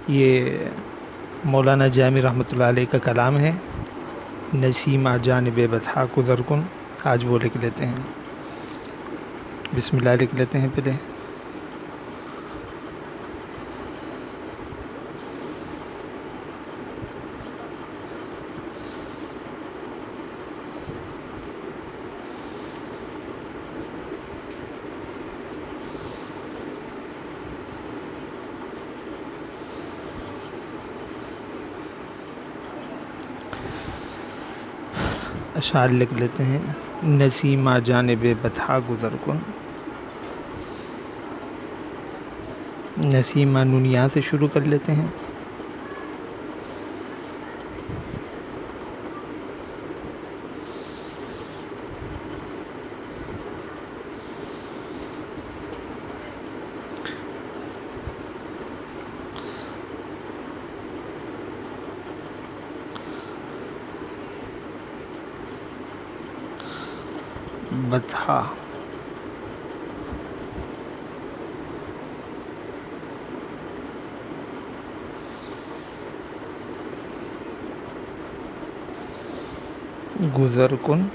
ये मौलाना जामी रहमतुल्लाह अलैह का कलाम है। नसीमा जानिब बथा कुदरकुन, आज वो लिख लेते हैं। बिस्मिल्लाह लिख लेते हैं पहले। अशार लिख लेते हैं। नसीमा जानिब बथा गुज़रकुन। नसीमा नुनिया से शुरू कर लेते हैं। बथा गुज़रकुन।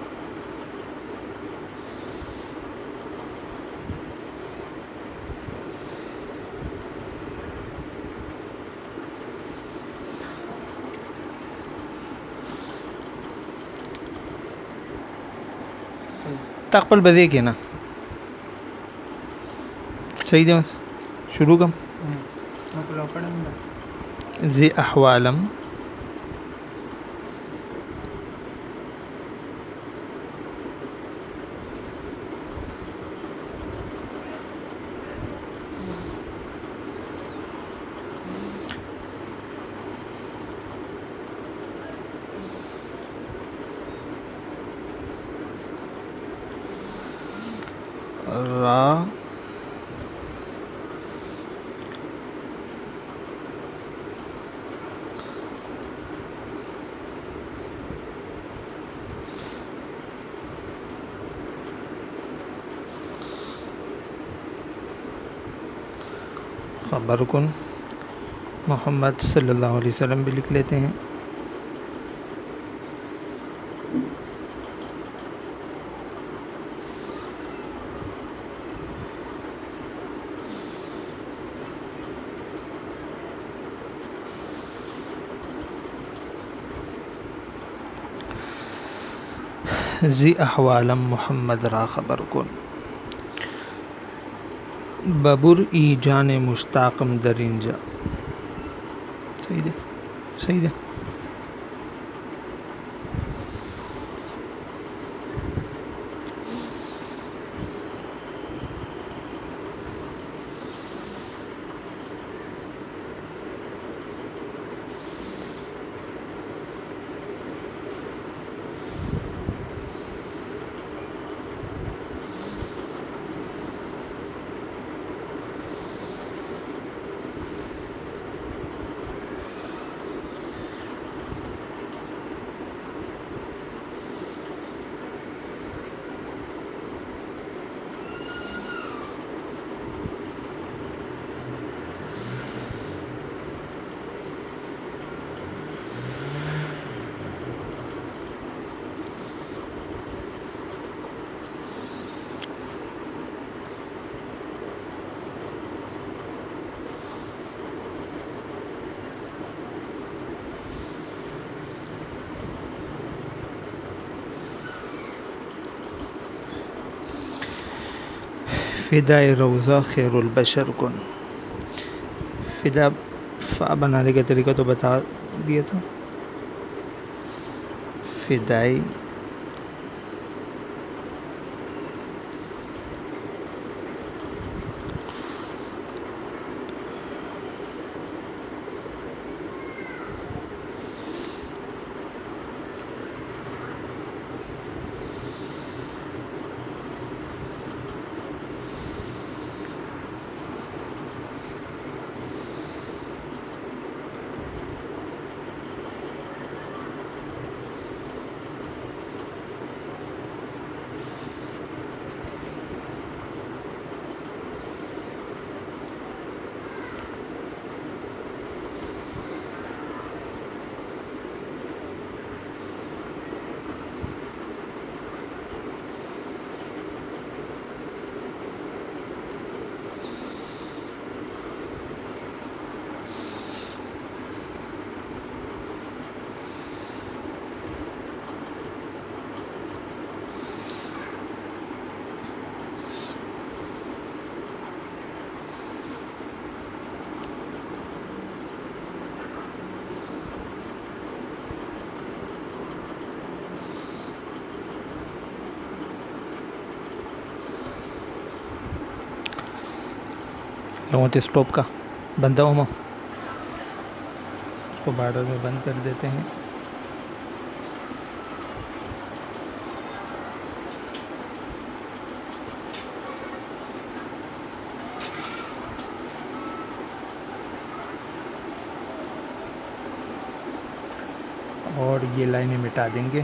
तकबल बजे के ना सही दे शुरू कम ज़ी अहवालम रा ख़बरकुन। मोहम्मद सल्लल्लाहु अलैहि वसल्लम भी लिख लेते हैं। ज़ी अहवालम मोहम्मद रा ख़बरकुन। बबुर ई जान मुश्ताक़म दरिंजा। सही दे सही दे। फ़िदाए रोज़ा खैरुल बशर कुन। फ़िदा फ़ा बनाने का तरीका तो बता दिया था। फ़िदाई लोगों तो स्टॉप का बंदा हो उसको बॉर्डर में बंद कर देते हैं। और ये लाइनें मिटा देंगे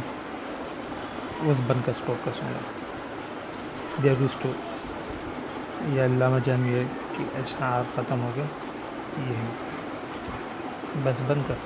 उस बन का स्टॉप का सुना जरूर स्टॉप। ये अल्लामा जामिया की अशआर ख़त्म हो गए। ये है बस बंद कर।